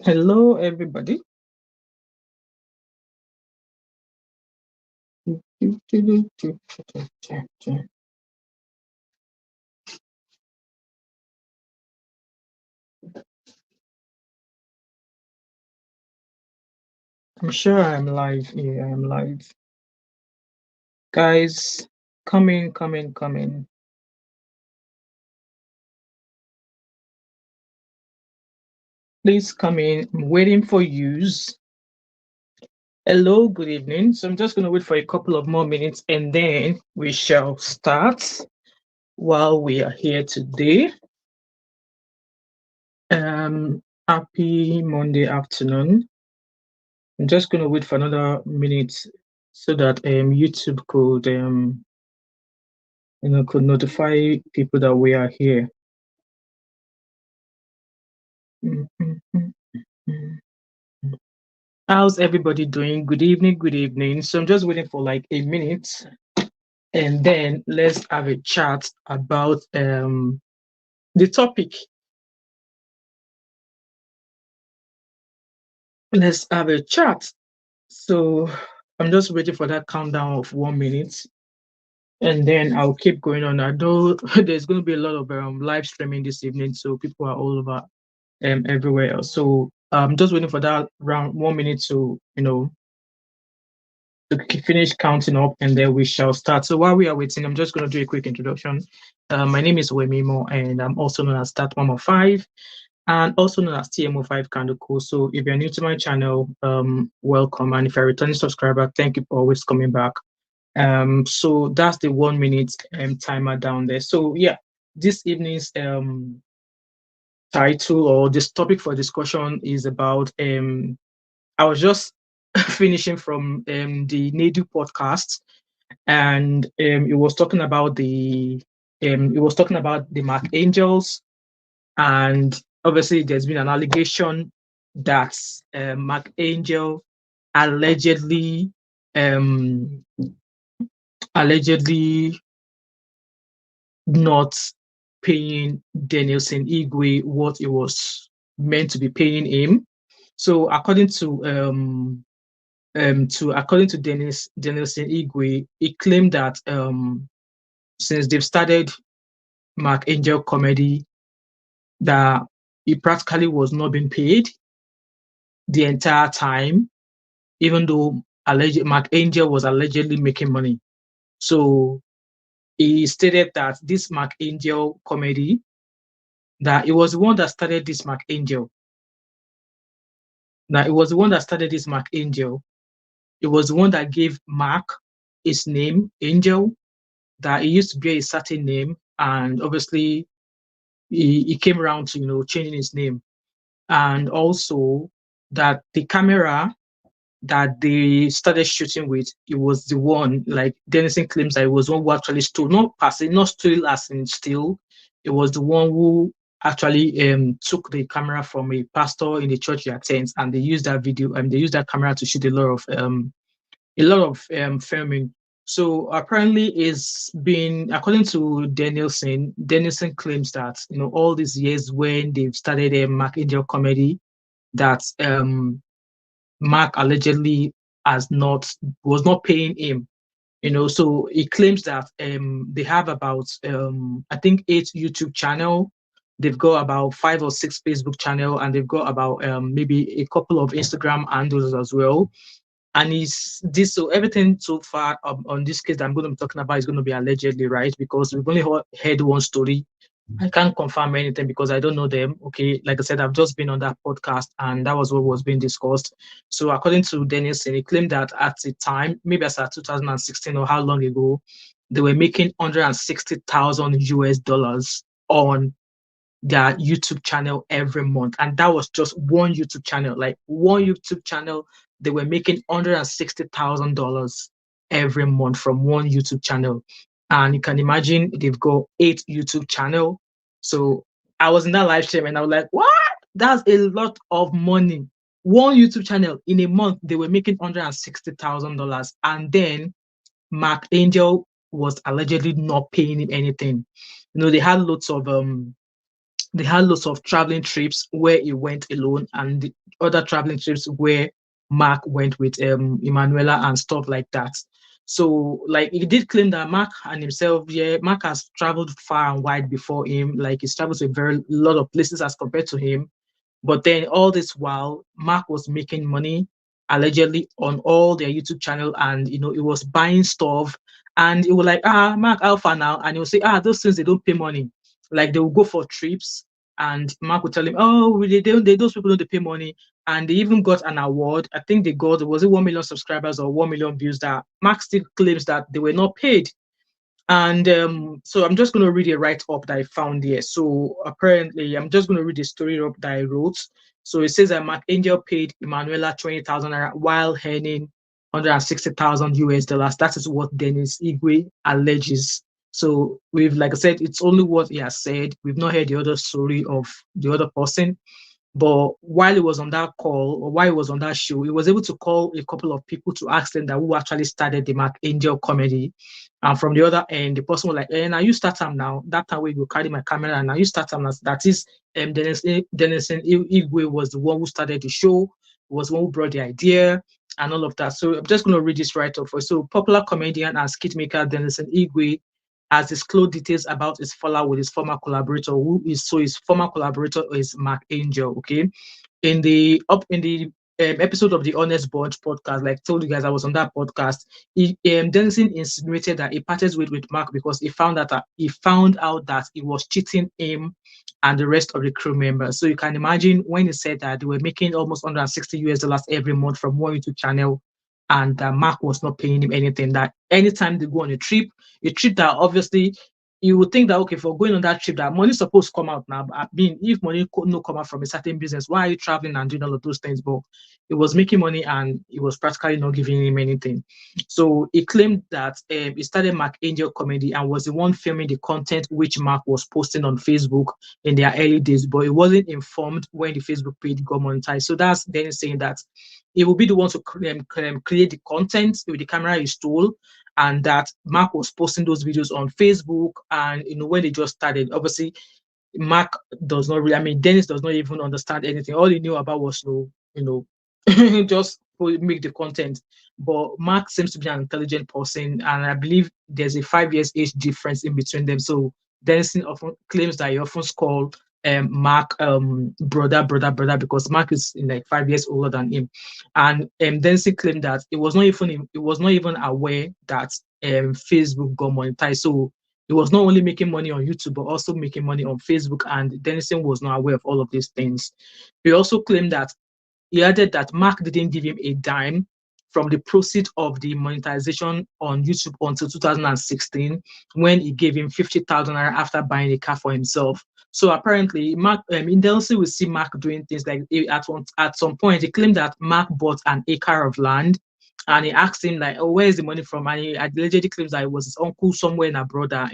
Hello, everybody. I'm sure I'm live here. I'm live. Guys, come in, come in, come in. Please come in. I'm waiting for yous. Hello, good evening. So I'm just going to wait for a couple of more minutes and then we shall start while we are here today. Happy Monday afternoon. I'm just going to wait for another minute so that YouTube could notify people that we are here. How's everybody doing? Good evening, good evening. So I'm just waiting for like a minute and then let's have a chat about the topic. Let's have a chat. So I'm just waiting for that countdown of 1 minute and then I'll keep going on. I know there's going to be a lot of live streaming this evening, so people are all over everywhere else. So I'm just waiting for that round 1 minute to finish counting up and then we shall start. So while we are waiting, I'm just going to do a quick introduction. My name is Wemimo and I'm also known as Thatmumof5 and also known as TMO5 Kanduko. So if you're new to my channel, welcome. And if you're a returning subscriber, thank you for always coming back. So that's the 1 minute timer down there. So yeah, this evening's title or this topic for discussion is about I was just finishing from the Nadu podcast, and it was talking about the Mark Angels, and obviously there's been an allegation that Mark Angel allegedly allegedly not paying Denilson Igwe what it was meant to be paying him. So according to Denilson Igwe, he claimed that since they've started Mark Angel comedy, that he practically was not being paid the entire time, even though Mark Angel was allegedly making money. So he stated that this Mark Angel comedy, that it was the one that started this Mark Angel. That it was the one that started this Mark Angel. It was the one that gave Mark his name, Angel, that he used to be a certain name, and obviously he came around to changing his name, and also that the camera that they started shooting with, it was the one, like Denilson claims that it was one who actually stole, not passing, not steal as in steal, it was the one who actually took the camera from a pastor in the church he attends, and they used that video and they used that camera to shoot a lot of filming. So apparently, it's been, according to Denilson claims that all these years when they've started a Mark Angel comedy, that Mark allegedly was not paying him. So he claims that they have about I think 8 YouTube channel. They've got about 5 or 6 Facebook channel, and they've got about maybe a couple of Instagram handles as well. And so everything so far on this case that I'm going to be talking about is going to be allegedly, right? Because we've only heard one story. I can't confirm anything because I don't know them. Okay, like I said, I've just been on that podcast and that was what was being discussed. So according to Denilson, he claimed that at the time, maybe as at 2016 or how long ago, they were making 160,000 US dollars on their YouTube channel every month. And that was just one YouTube channel, like one YouTube channel. They were making $160,000 every month from one YouTube channel. And you can imagine they've got 8 YouTube channel. So I was in that live stream and I was like, what? That's a lot of money. One YouTube channel in a month, they were making $160,000. And then Mark Angel was allegedly not paying him anything. They had lots of they had lots of traveling trips where he went alone, and the other traveling trips where Mark went with Emmanuella and stuff like that. So like he did claim that Mark and himself, yeah, Mark has traveled far and wide before him. Like he's traveled to a very lot of places as compared to him. But then all this while, Mark was making money allegedly on all their YouTube channel, and he was buying stuff, and it was like, Mark Alpha now, and he'll say, those things they don't pay money. Like they will go for trips, and Mark would tell him, oh, those people don't pay money, and they even got an award. I think they got, was it 1 million subscribers or 1 million views, that Mark still claims that they were not paid. And so I'm just going to read a write up that I found here. So apparently, I'm just going to read the story up that I wrote. So it says that Mark Angel paid Emmanuella 20,000 while earning 160,000 US dollars. That is what Dennis Igwe alleges. So like I said, it's only what he has said. We've not heard the other story of the other person. But while he was on that call, or while he was on that show, he was able to call a couple of people to ask them that who actually started the Mark Angel comedy. And from the other end, the person was like, now you start them now. That time we will carry my camera, and now you start them. That is, Denilson Igwe was the one who started the show, was the one who brought the idea and all of that. So I'm just going to read this right off. So popular comedian and skit maker Denilson Igwe has disclosed details about his fallout with his former collaborator, his former collaborator is Mark Angel. Okay, in the episode of the Honest Bunch podcast, like I told you guys, I was on that podcast. Denilson insinuated that he parted with Mark because he found out that he was cheating him and the rest of the crew members. So you can imagine when he said that they were making almost 160 US dollars every month from one YouTube channel, and Mark was not paying him anything. That anytime they go on a trip that obviously you would think that, okay, for going on that trip, that money supposed to come out now. I mean, if money could not come out from a certain business, why are you traveling and doing all of those things? But it was making money, and it was practically not giving him anything. So he claimed that he started Mark Angel Comedy and was the one filming the content which Mark was posting on Facebook in their early days, but he wasn't informed when the Facebook page got monetized. So that's then saying that he will be the one to create the content with the camera he stole, and that Mark was posting those videos on Facebook. And when they just started, obviously Mark does not really, I mean, Dennis does not even understand anything. All he knew about was just make the content. But Mark seems to be an intelligent person, and I believe there's a 5 years age difference in between them. So Denison often claims that he often called Mark brother because Mark is like 5 years older than him. And Denison claimed that it was not even aware that Facebook got monetized. So he was not only making money on YouTube, but also making money on Facebook, and Denison was not aware of all of these things. He also claimed that he added that Mark didn't give him a dime from the proceeds of the monetization on YouTube until 2016, when he gave him 50,000 after buying a car for himself. So apparently, Mark in Denilson, we see Mark doing things like at some point he claimed that Mark bought an acre of land, and he asked him like, "Oh, where is the money from?" And he allegedly claims that it was his uncle somewhere in abroad that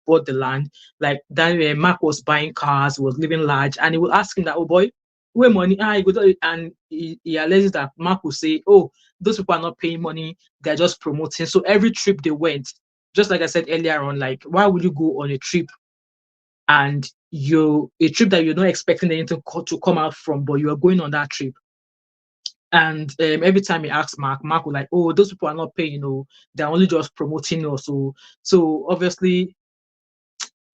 bought the land. Like that, Mark was buying cars, was living large, and he would ask him that, "Oh boy, where money?" And he alleges that Mark will say, "Oh, those people are not paying money; they're just promoting." So every trip they went, just like I said earlier on, like why would you go on a trip and a trip that you're not expecting anything to come out from, but you are going on that trip? And every time he asks Mark will like, "Oh, those people are not paying, they're only just promoting us." So obviously,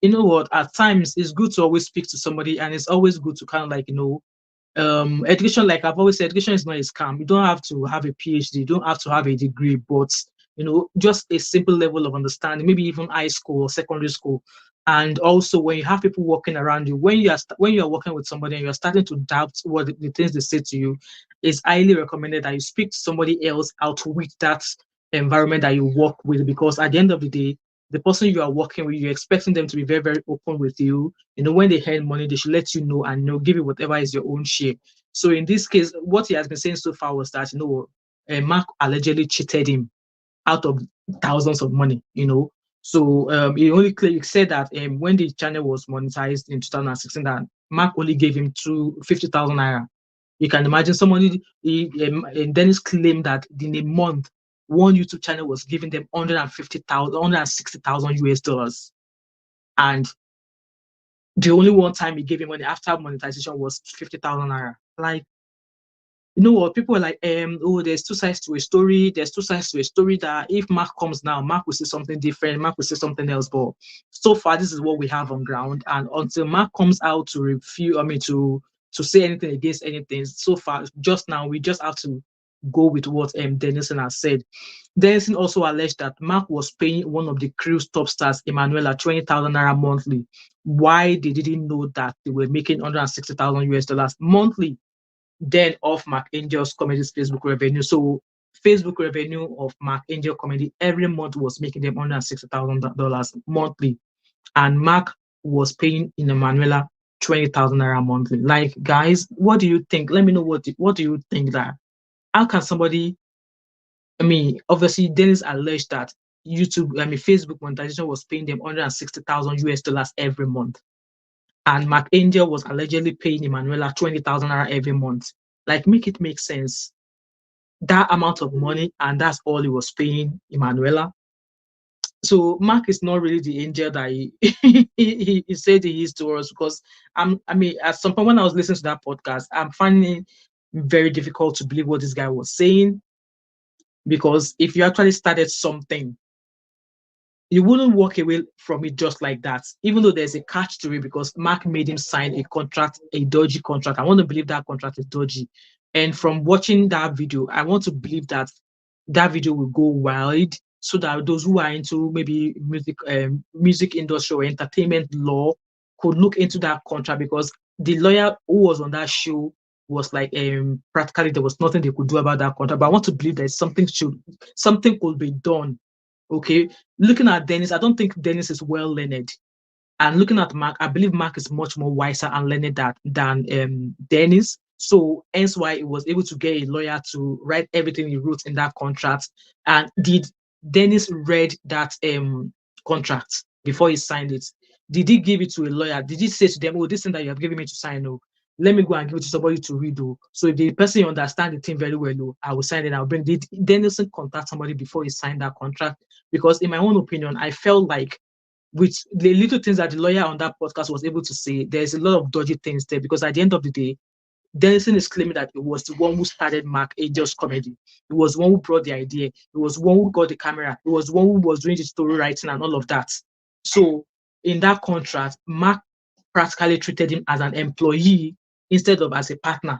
you know what, at times it's good to always speak to somebody, and it's always good to kind of like, education, like I've always said, education is not a scam. You don't have to have a PhD, you don't have to have a degree, but just a simple level of understanding, maybe even high school or secondary school. And also when you have people walking around you, when you are working with somebody and you're starting to doubt what the things they say to you, it's highly recommended that you speak to somebody else out with that environment that you work with, because at the end of the day, the person you are working with, you're expecting them to be very, very open with you. When they earn money, they should let you know and give you whatever is your own share. So in this case, what he has been saying so far was that Mark allegedly cheated him out of thousands of money. So he only said that when the channel was monetized in 2016, that Mark only gave him 50,000 naira. You can imagine somebody, Dennis claimed that in a month, one YouTube channel was giving them 150,000, 160,000 US dollars. And The only one time he gave him money after monetization was 50,000 naira. Like, you know what? People are like, oh, there's two sides to a story. There's two sides to a story that if Mark comes now, Mark will say something different. Mark will say something else. But so far, this is what we have on ground. And until Mark comes out to refute, I mean, to say anything against anything, so far, just now, we just have to go with what Denilson has said. Denilson also alleged that Mark was paying one of the crew's top stars, Emmanuella, 20,000 naira monthly. Why they didn't know that they were making 160,000 US dollars monthly then of Mark Angel's comedy's Facebook revenue. So Facebook revenue of Mark Angel comedy every month was making them $160,000 monthly, and Mark was paying in Emmanuella 20,000 naira monthly. Like, guys, what do you think? Let me know what do you think that how can somebody? I mean, obviously, Dennis alleged that YouTube, I mean, Facebook monetization was paying them 160,000 US dollars every month, and Mark Angel was allegedly paying Emmanuella 20,000 naira every month. Like, make it make sense. That amount of money, and that's all he was paying Emmanuella. So Mark is not really the angel that he said he is to us, because I mean, at some point when I was listening to that podcast, I'm finding it very difficult to believe what this guy was saying, because if you actually started something, you wouldn't walk away from it just like that, even though there's a catch to it, because Mark made him sign a contract, a dodgy contract. I want to believe that contract is dodgy. And from watching that video, I want to believe that that video will go wide, so that those who are into maybe music industry or entertainment law could look into that contract, because the lawyer who was on that show was like, practically there was nothing they could do about that contract. But I want to believe that something could be done. Okay, looking at Dennis, I don't think Dennis is well learned. And looking at Mark, I believe Mark is much more wiser and learned than Dennis. So hence why he was able to get a lawyer to write everything he wrote in that contract. And did Dennis read that contract before he signed it? Did he give it to a lawyer? Did he say to them, "Oh, this thing that you have given me to sign, oh, let me go and give it to somebody to read, oh. So if the person understands the thing very well, oh, I will sign it. I'll bring." Did Denilson contact somebody before he signed that contract? Because in my own opinion, I felt like with the little things that the lawyer on that podcast was able to say, there's a lot of dodgy things there, because at the end of the day, Denison is claiming that it was the one who started Mark Angel's comedy. It was the one who brought the idea. It was the one who got the camera. It was the one who was doing the story writing and all of that. So in that contract, Mark practically treated him as an employee instead of as a partner.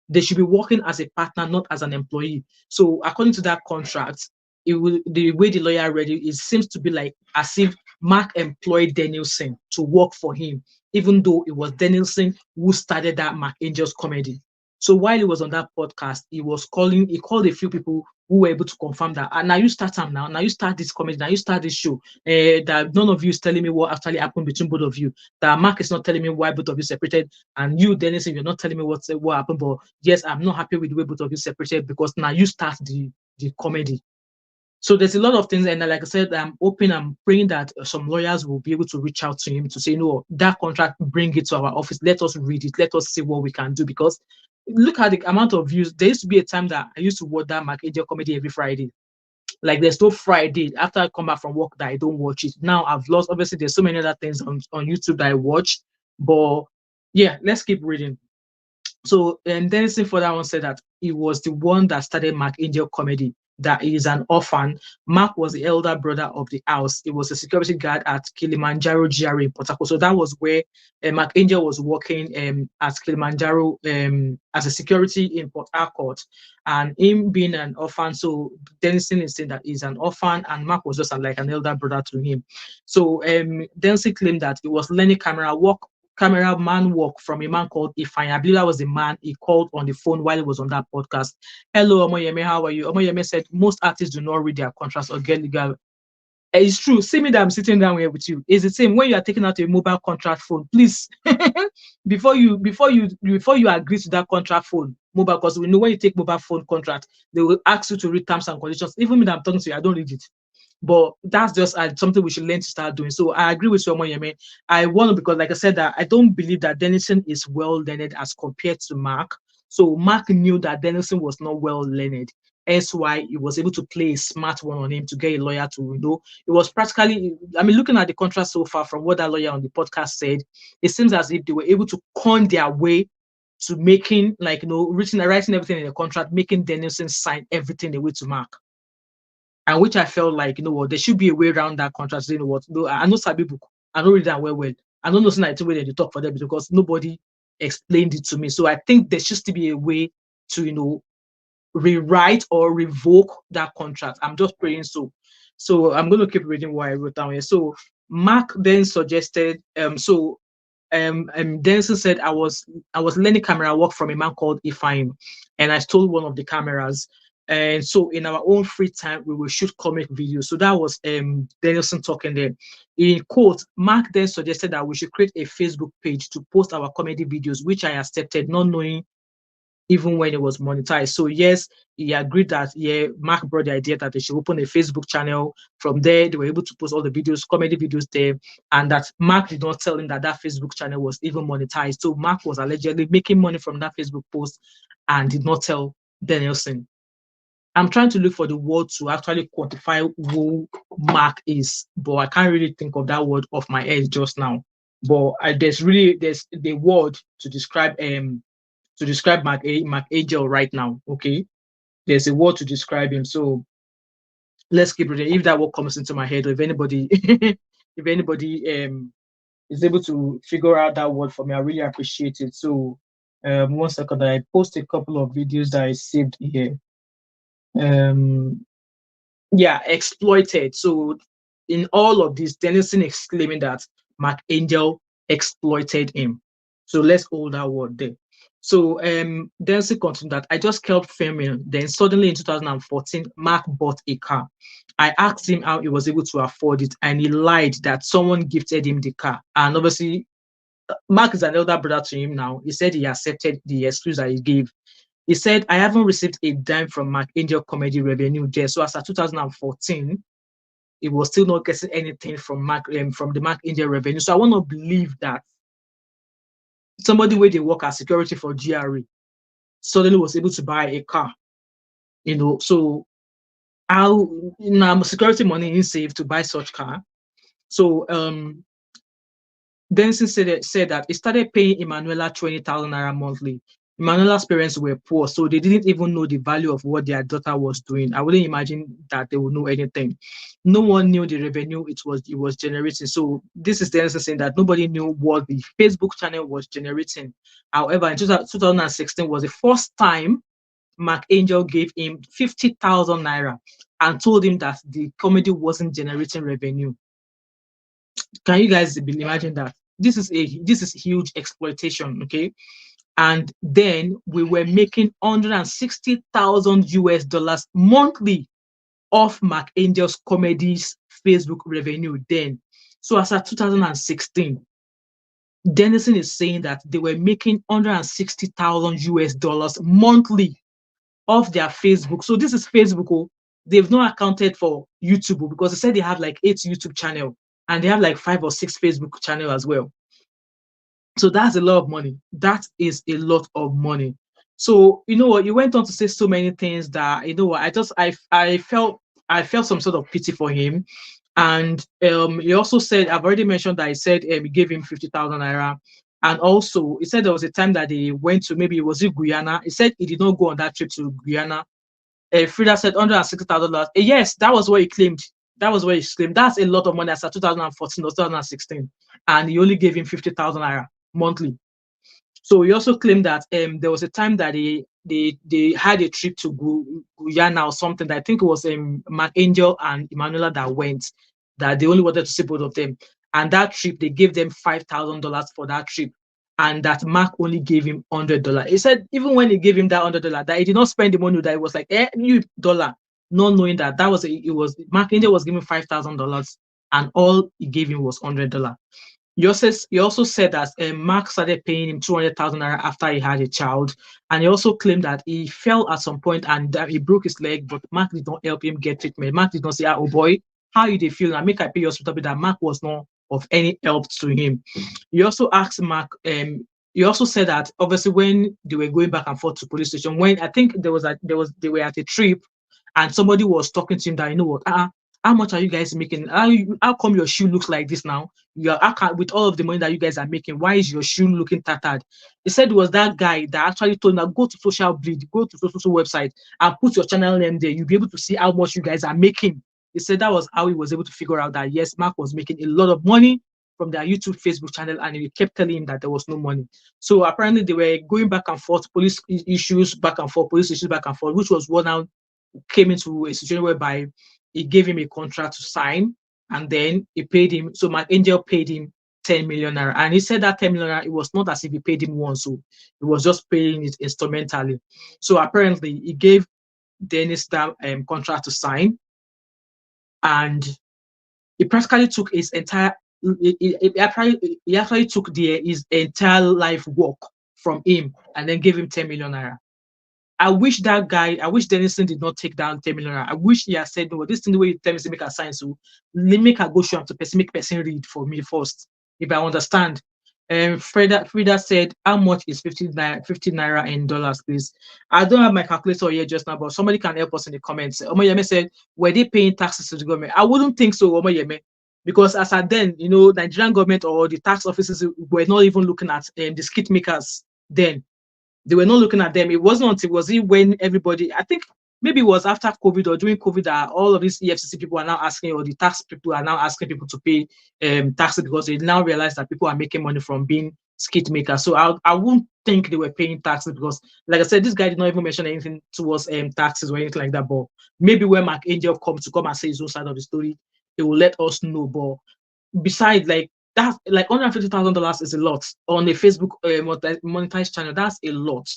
They should be working as a partner, not as an employee. So according to that contract, the way the lawyer read it, it seems to be like as if Mark employed Denilson to work for him, even though it was Denilson who started that Mark Angel's comedy. So while he was on that podcast, he called a few people who were able to confirm that, now you start them now you start this comedy, now you start this show, that none of you is telling me what actually happened between both of you, that Mark is not telling me why both of you separated, and you, Denilson, you're not telling me what happened, but yes, I'm not happy with the way both of you separated, because now you start the comedy. So there's a lot of things, and like I said, I'm praying that some lawyers will be able to reach out to him to say, no, that contract, bring it to our office, let us read it, let us see what we can do. Because look at the amount of views. There used to be a time that I used to watch that Mark Angel comedy every Friday. Like, there's no Friday after I come back from work that I don't watch it. Now I've lost, obviously there's so many other things on YouTube that I watch, but yeah, let's keep reading. So, and Denison for that one said that he was the one that started Mark Angel comedy, that he is an orphan. Mark was the elder brother of the house. He was a security guard at Kilimanjaro GRA in Port Harcourt. So that was where Mark Angel was working at Kilimanjaro as a security in Port Harcourt. And him being an orphan, so Denison is saying that he's an orphan, and Mark was just like an elder brother to him. So Denison claimed that he was learning cameraman work from a man called Ifan. I believe that was the man he called on the phone while he was on that podcast. Hello, Omoyeme, how are you? Omoyeme said most artists do not read their contracts or get legal. It's true. See me that I'm sitting down here with you. It's the same when you are taking out a mobile contract phone. Please, before you agree to that contract phone mobile, because we know when you take mobile phone contract, they will ask you to read terms and conditions. Even me that I'm talking to you, I don't read it. But that's just something we should learn to start doing. So I agree with you, Omoyeme. I want to, because like I said, that I don't believe that Denilson is well learned as compared to Mark. So Mark knew that Denilson was not well learned. Hence why he was able to play a smart one on him to get a lawyer to, you know, it was practically, I mean, looking at the contract so far from what that lawyer on the podcast said, it seems as if they were able to con their way to making, like, you know, writing everything in the contract, making Denilson sign everything away to Mark. And which I felt like, you know what, there should be a way around that contract. You know what, no, I know Sabi book, I don't read that well. I don't know something way they talk for them because nobody explained it to me. So I think there should still be a way to, you know, rewrite or revoke that contract. I'm just praying so. So I'm going to keep reading what I wrote down here. So Mark then suggested, Denilson said I was learning camera work from a man called Ifeim, and I stole one of the cameras. And so in our own free time, we will shoot comic videos. So that was Denilson talking there. In quote, Mark then suggested that we should create a Facebook page to post our comedy videos, which I accepted, not knowing even when it was monetized. So yes, he agreed that, yeah, Mark brought the idea that they should open a Facebook channel. From there, they were able to post all the videos, comedy videos there, and that Mark did not tell him that that Facebook channel was even monetized. So Mark was allegedly making money from that Facebook post and did not tell Denilson. I'm trying to look for the word to actually quantify who Mark is, but I can't really think of that word off my head just now. But there's the word to describe Mark Angel right now. Okay, there's a word to describe him. So let's keep reading. If that word comes into my head, or if anybody is able to figure out that word for me, I really appreciate it. So 1 second, I post a couple of videos that I saved here. Yeah, exploited. So in all of this, Denilson is claiming that Mark Angel exploited him. So let's hold that word there. So Denilson continued that I just kept filming. Then suddenly in 2014, Mark bought a car. I asked him how he was able to afford it, and he lied that someone gifted him the car. And obviously, Mark is an elder brother to him now. He said he accepted the excuse that he gave. He said, I haven't received a dime from Mark Angel comedy revenue there. So as of 2014, he was still not getting anything from the Mark Angel revenue. So I want to believe that somebody where they work as security for GRA suddenly was able to buy a car. You know, so how now security money is saved to buy such car. So Denilson said that he started paying Emmanuella 20,000 naira monthly. Emmanuella's parents were poor, so they didn't even know the value of what their daughter was doing. I wouldn't imagine that they would know anything. No one knew the revenue it was generating. So this is Denilson saying that nobody knew what the Facebook channel was generating. However, in 2016 was the first time Mark Angel gave him 50,000 naira and told him that the comedy wasn't generating revenue. Can you guys imagine that? This is huge exploitation, okay? And then we were making 160,000 US dollars monthly off Mark Angel's comedy's Facebook revenue then. So as of 2016, Denilson is saying that they were making 160,000 US dollars monthly off their Facebook. So this is Facebook. Oh, they've not accounted for YouTube because they said they have like 8 YouTube channels and they have like 5 or 6 Facebook channels as well. So that's a lot of money. That is a lot of money. So you know what, you went on to say so many things that, you know what, I felt some sort of pity for him. And he also said, I've already mentioned that he said he gave him 50,000 naira. And also he said there was a time that he went to, maybe it was in Guyana. He said he did not go on that trip to Guyana. Frida said $160,000. Yes, that was what he claimed. That was what he claimed. That's a lot of money as of 2014 or 2016. And he only gave him 50,000 naira monthly. So he also claimed that there was a time that they had a trip to Guyana or something. That I think it was Mark Angel and Emmanuella that went, that they only wanted to see both of them. And that trip, they gave them $5,000 for that trip. And that Mark only gave him $100. He said even when he gave him that $100, that he did not spend the money, that it was like, you dollar, not knowing that was Mark Angel was giving $5,000 and all he gave him was $100. He also said that Mark started paying him 200,000 naira after he had a child, and he also claimed that he fell at some point and he broke his leg, but Mark did not help him get treatment. Mark did not say, "Oh boy, how you they feel? And make I pay your hospital bill." That Mark was not of any help to him. He also asked Mark. He also said that obviously when they were going back and forth to police station, when I think they were at a trip and somebody was talking to him that, you know what, how much are you guys making? How come your shoe looks like this now? With all of the money that you guys are making, why is your shoe looking tattered? He said it was that guy that actually told him that go to Social Bleed, go to social website and put your channel name there. You'll be able to see how much you guys are making. He said that was how he was able to figure out that yes, Mark was making a lot of money from their YouTube, Facebook channel, and he kept telling him that there was no money. So apparently they were going back and forth, police issues back and forth, police issues back and forth, which was what now came into a situation whereby he gave him a contract to sign, and then he paid him. So my angel paid him 10 million naira. And he said that 10 million naira, it was not as if he paid him once, so he was just paying it instrumentally. So apparently he gave Dennis that contract to sign, and he practically took his entire he actually took his entire life work from him and then gave him 10 million naira. I wish Denilson did not take down 10 million naira. I wish he had said, no, this thing the way you tell me to make a sign, so let me make a go show up to person, make person read for me first, if I understand. Frida said, how much is 50 naira in dollars, please? I don't have my calculator here just now, but somebody can help us in the comments. Omoyeme said, were they paying taxes to the government? I wouldn't think so, Omoyeme, because as at then, you know, Nigerian government or the tax offices were not even looking at the skit makers then. They were not looking at them. It wasn't until when everybody, I think maybe it was after COVID or during COVID, that all of these EFCC people are now asking, or the tax people are now asking people to pay taxes, because they now realize that people are making money from being skit makers. So I wouldn't think they were paying taxes, because, like I said, this guy did not even mention anything towards taxes or anything like that. But maybe when Mark Angel comes to come and say his own side of the story, it will let us know. But besides, like, that's like $150,000 is a lot on a Facebook monetized channel. That's a lot.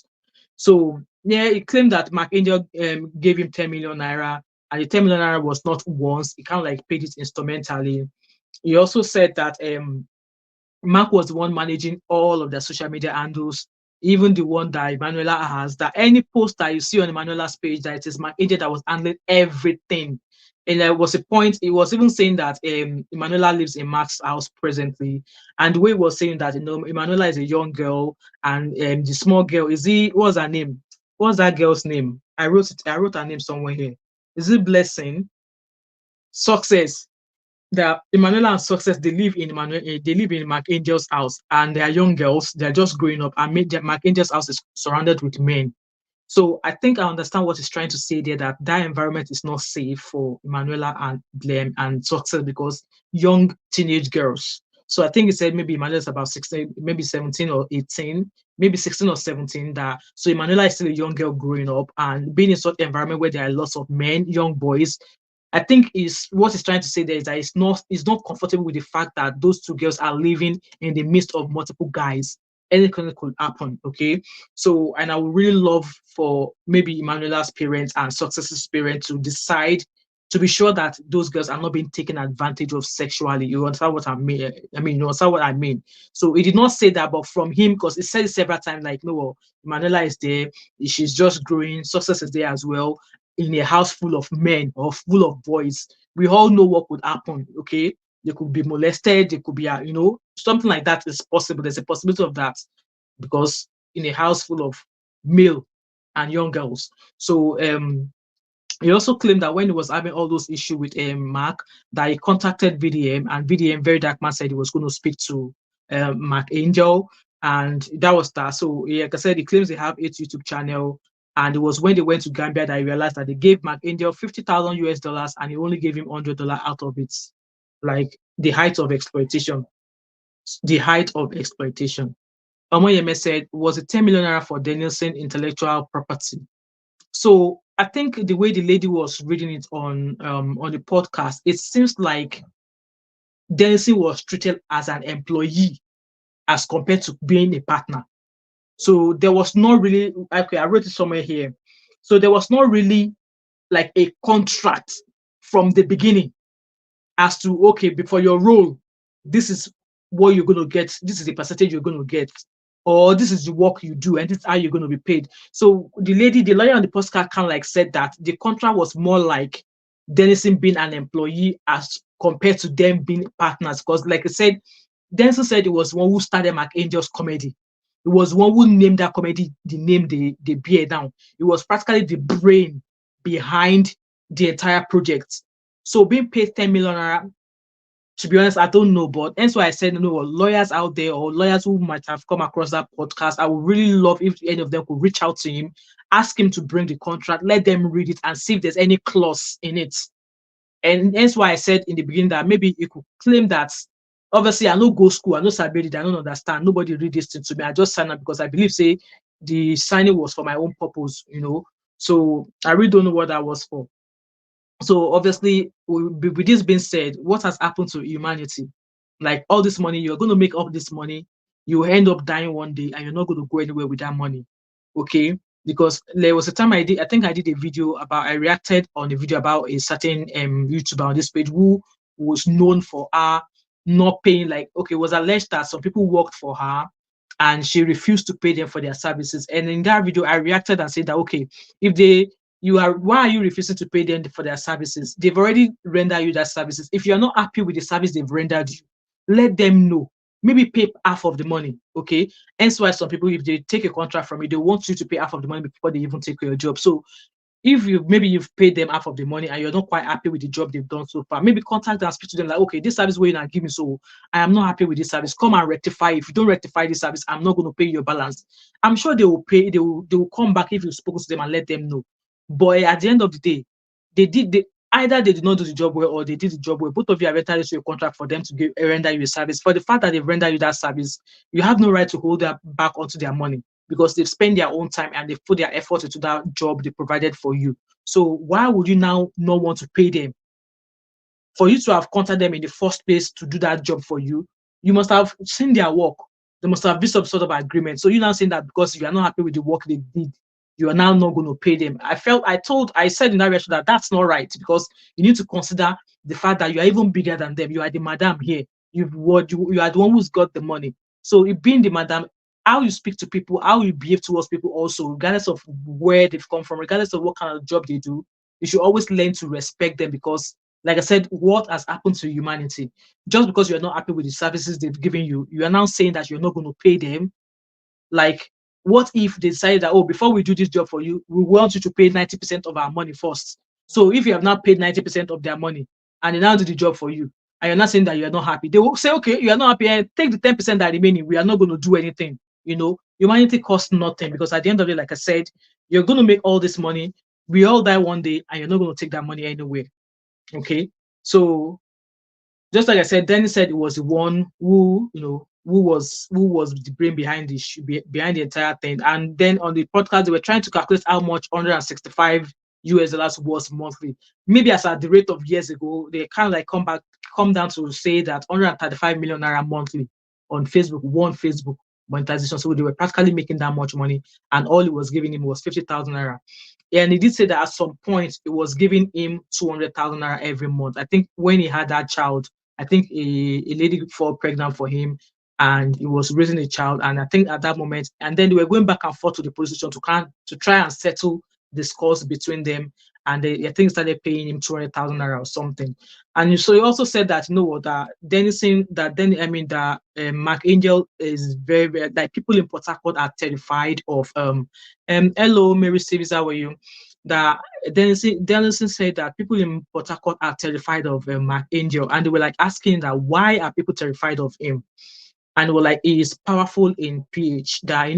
So yeah, he claimed that Mark Angel gave him 10 million naira, and the 10 million naira was not once. He kind of like paid it instrumentally. He also said that Mark was the one managing all of their social media handles, even the one that Emmanuella has. That any post that you see on Emmanuella's page, that it is Mark Angel that was handling everything. And there was a point, he was even saying that Emmanuella lives in Mark's house presently. And the way he was saying that, you know, Emmanuella is a young girl, and the small girl, what's her name? What's that girl's name? I wrote her name somewhere here. Is it Blessing? Success. That Emmanuella and Success, they live in Mark Angel's house, and they are young girls. They're just growing up, and Mark Angel's house is surrounded with men. So I think I understand what he's trying to say there, that environment is not safe for Emmanuella and Blem and Success, because young teenage girls. So I think he said maybe Emmanuella's about 16, maybe 17 or 18, maybe 16 or 17. So Emmanuella is still a young girl growing up and being in such an environment where there are lots of men, young boys. I think is what he's trying to say there is that he's not comfortable with the fact that those two girls are living in the midst of multiple guys. Anything could happen, okay? So, and I would really love for maybe Emmanuella's parents and Success's parents to decide, to be sure that those girls are not being taken advantage of sexually. You understand what I mean? You understand what I mean? So he did not say that, but from him, because he said it several times, like, no, Emmanuella is there, she's just growing, Success is there as well, in a house full of men or full of boys. We all know what could happen, okay? They could be molested, they could be, something like that is possible. There's a possibility of that, because in a house full of male and young girls. So he also claimed that when he was having all those issues with Mark, that he contacted VDM, and VDM, Very Dark Man, said he was going to speak to Mark Angel, and that was that. So like I said, he claims they have 8 YouTube channel, and it was when they went to Gambia that he realized that they gave Mark Angel 50,000 US dollars, and he only gave him $100 out of it. Like the height of exploitation. The height of exploitation. Omoyeme said, was it 10 million naira for Denilson intellectual property? So I think the way the lady was reading it on the podcast, it seems like Denilson was treated as an employee as compared to being a partner. So there was not really, okay, I wrote it somewhere here. So there was not really like a contract from the beginning as to, okay, before your role, this is what you're going to get, this is the percentage you're going to get, or this is the work you do, and this is how you're going to be paid. So the lawyer on the postcard kind of like said that the contract was more like Denilson being an employee as compared to them being partners. Because like I said, Denilson said it was one who started Mark Angel's comedy. It was one who named that comedy the name they bear down. It was practically the brain behind the entire project. So being paid 10 million naira, to be honest, I don't know, but that's why I said, lawyers out there or lawyers who might have come across that podcast, I would really love if any of them could reach out to him, ask him to bring the contract, let them read it and see if there's any clause in it. And that's why I said in the beginning that maybe you could claim that, obviously I no go school, I no sabi it, I don't understand, nobody read this thing to me, I just signed up because I believe, say, the signing was for my own purpose. So I really don't know what that was for. So obviously, with this being said, what has happened to humanity? Like all this money, you're going to make up this money, you end up dying one day, and you're not going to go anywhere with that money. Okay? Because there was a time I think I did a video about, I reacted on a video about a certain YouTuber on this page who was known for her not paying, like, okay, it was alleged that some people worked for her and she refused to pay them for their services. And in that video, I reacted and said that, okay, if they why are you refusing to pay them for their services? They've already rendered you that services. If you're not happy with the service they've rendered you, let them know. Maybe pay half of the money. Okay. Hence why some people, if they take a contract from you, they want you to pay half of the money before they even take your job. So if you've paid them half of the money and you're not quite happy with the job they've done so far, maybe contact them and speak to them like, okay, this service where you now give me, so I am not happy with this service. Come and rectify. If you don't rectify this service, I'm not going to pay your balance. I'm sure they will pay. They will come back if you've spoken to them and let them know. But at the end of the day, either they did not do the job well or they did the job well. Both of you have entered into a contract for them to render you a service. For the fact that they've rendered you that service, you have no right to hold that back onto their money, because they've spent their own time and they've put their effort into that job they provided for you. So why would you now not want to pay them? For you to have contacted them in the first place to do that job for you, you must have seen their work. There must have been some sort of agreement. So you're now saying that because you are not happy with the work they did, you are now not going to pay them. I said in that reaction that that's not right, because you need to consider the fact that you are even bigger than them. You are the madam here. You are the one who's got the money. So it being the madam, how you speak to people, how you behave towards people also, regardless of where they've come from, regardless of what kind of job they do, you should always learn to respect them, because like I said, what has happened to humanity? Just because you're not happy with the services they've given you, you are now saying that you're not going to pay them. Like, what if they decide that, oh, before we do this job for you, we want you to pay 90% of our money first? So if you have not paid 90% of their money and they now do the job for you, and you're not saying that you're not happy, they will say, okay, you're not happy, take the 10% that remaining. We are not going to do anything. Humanity costs nothing, because at the end of it, like I said, you're going to make all this money. We all die one day, and you're not going to take that money anywhere. Okay. So just like I said, Dennis said it was the one who was the brain behind behind the entire thing. And then on the podcast, they were trying to calculate how much 165 US dollars was monthly. Maybe as at the rate of years ago, they kind of like come down to say that 135 million naira monthly on Facebook, one Facebook monetization. So they were practically making that much money, and all it was giving him was 50,000 naira. And he did say that at some point it was giving him 200,000 naira every month. I think when he had that child, I think a lady fall pregnant for him, and he was raising a child. And I think at that moment, and then they were going back and forth to the police station to try and settle the scores between them. And I think started paying him 200,000 naira or something. And so he also said that, that Denilson, that then I mean that Mark Angel is very, very, like, people in Port Harcourt are terrified of hello Mary Stevens, how are you? That Denilson said that people in Port Harcourt are terrified of Mark Angel, and they were like asking that why are people terrified of him, and were like, he is powerful in PH. That,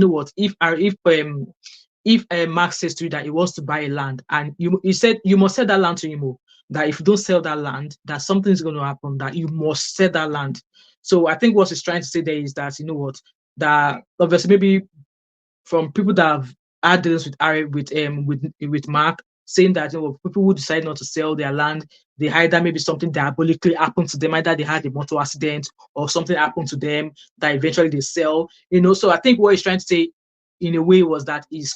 if Mark says to you that he wants to buy a land, and he said you must sell that land to him, that if you don't sell that land, that something's going to happen, that you must sell that land. So I think what he's trying to say there is that, that obviously maybe from people that have had dealings with Mark, saying that, people who decide not to sell their land, they either maybe something diabolically happened to them, either they had a motor accident or something happened to them that eventually they sell. So I think what he's trying to say in a way was that he's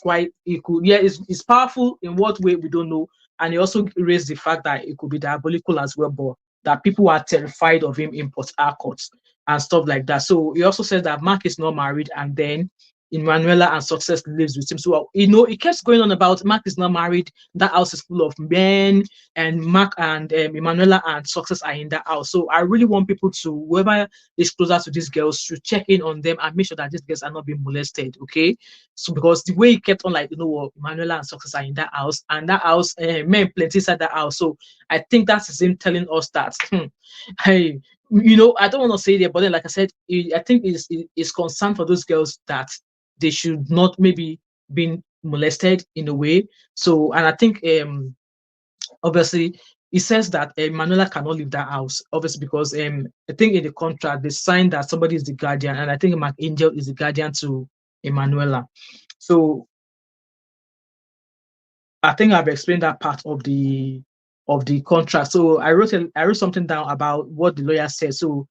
powerful. In what way, we don't know. And he also raised the fact that it could be diabolical as well, but that people are terrified of him in Port Harcourt and stuff like that. So he also says that Mark is not married, and then Emmanuella and Success lives with him. So, you know, it keeps going on about Mark is not married. That house is full of men, and Mark and Emmanuella and Success are in that house. So, I really want people to, whoever is closer to these girls, to check in on them and make sure that these girls are not being molested. Okay. So, because the way it kept on, like, you know what, Emmanuella and Success are in that house, and that house, men plenty inside that house. So, I think that's him telling us that, hey, you know, I don't want to say that, but then, like I said, I think it's concern for those girls that they should not maybe been molested in a way. So, and I think obviously it says that Manuela cannot leave that house, obviously, because I think in the contract they signed that somebody is the guardian, and I think Mark Angel is the guardian to Emmanuela. So I think I've explained that part of the contract. So I wrote something down about what the lawyer said. So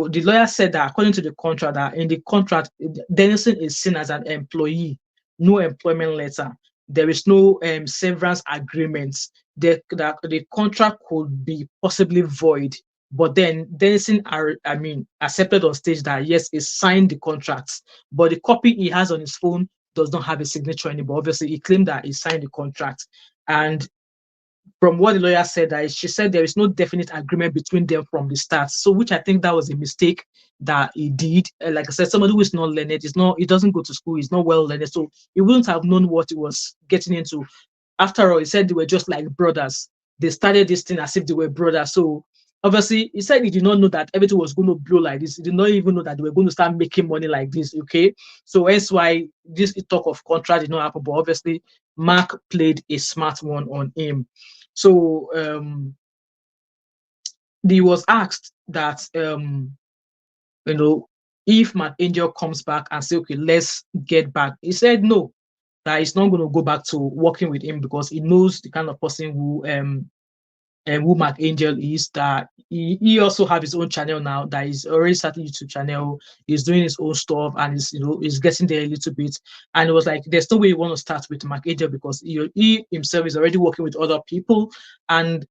the lawyer said that according to the contract, that in the contract, Denilson is seen as an employee, no employment letter. There is no severance agreements. The contract could be possibly void, but then Denilson accepted on stage that yes, he signed the contracts, but the copy he has on his phone does not have a signature anymore. Obviously, he claimed that he signed the contract. And from what the lawyer said, that she said there is no definite agreement between them from the start. So, which I think that was a mistake that he did. Like I said, somebody who is not learned, he doesn't go to school, he's not well learned, so he wouldn't have known what he was getting into. After all, he said they were just like brothers. They started this thing as if they were brothers. So obviously, he said he did not know that everything was going to blow like this. He did not even know that they were going to start making money like this. Okay, so that's why this talk of contract did not happen. But obviously, Mark played a smart one on him. So he was asked that you know, if Mark Angel comes back and say, okay, let's get back. He said no, that he's not going to go back to working with him because he knows the kind of person who Mark Angel is. That he also have his own channel now. That he's already started YouTube channel. He's doing his own stuff and he's getting there a little bit. And it was like there's no way you want to start with Mark Angel because he himself is already working with other people, and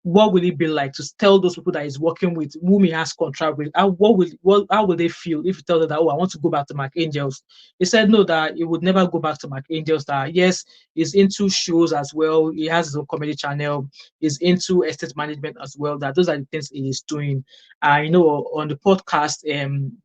what will it be like to tell those people that he's working with, whom he has contract with, how will they feel if you tell them that, oh, I want to go back to Mark Angels? He said no, that he would never go back to Mark Angels. That yes, he's into shows as well. He has his own comedy channel. He's into estate management as well. That those are the things he is doing. You know, on the podcast,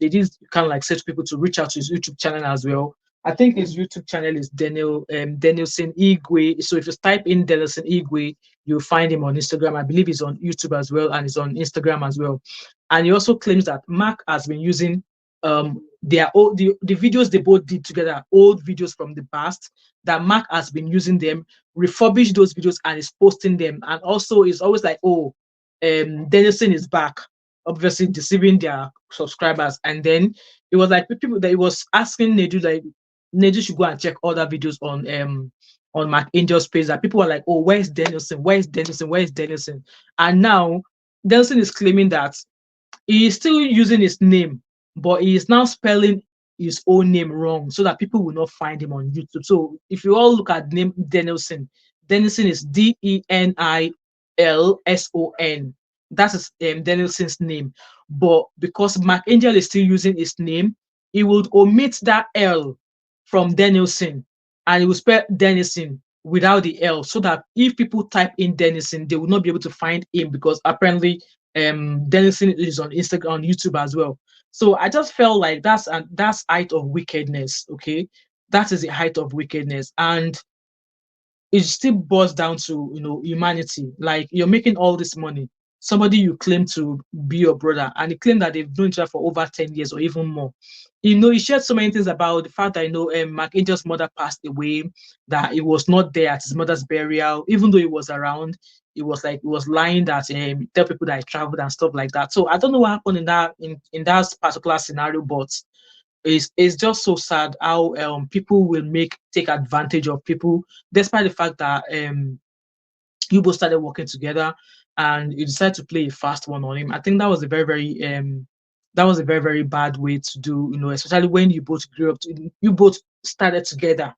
they did kind of like say to people to reach out to his YouTube channel as well. I think his YouTube channel is Denilson Igwe. So if you type in Denilson Igwe, you'll find him on Instagram. I believe he's on YouTube as well, and he's on Instagram as well. And he also claims that Mark has been using the videos they both did together, old videos from the past, that Mark has been using them, refurbished those videos, and is posting them. And also, it's always like, oh, Denilson is back, obviously deceiving their subscribers. And then it was like people that he was asking Nedu, like, Nedu should go and check other videos on Mark Angel's page, that people were like, oh, where's Denilson? Where's Denilson? Where's Denilson? And now Denilson is claiming that he is still using his name, but he is now spelling his own name wrong so that people will not find him on YouTube. So if you all look at the name Denilson, Denilson is Denilson. That is Denilson's name. But because Mark Angel is still using his name, he would omit that L from Denilson, and he will spell Denilson without the L, so that if people type in Denilson, they will not be able to find him, because apparently Denilson is on Instagram, on YouTube as well. So I just felt like that's height of wickedness. Okay, that is the height of wickedness, and it still boils down to, you know, humanity. Like, you're making all this money, somebody you claim to be your brother, and you claim that they've known each other for over 10 years or even more. You know, he shared so many things about the fact that, you know, Mark Angel's mother passed away, that he was not there at his mother's burial, even though he was around. It was like he was lying that tell people that he traveled and stuff like that. So I don't know what happened in that particular scenario, but it's just so sad how people will take advantage of people, despite the fact that you both started working together and you decided to play a fast one on him. I think that was a very very bad way to do, you know, especially when you both grew up, you both started together.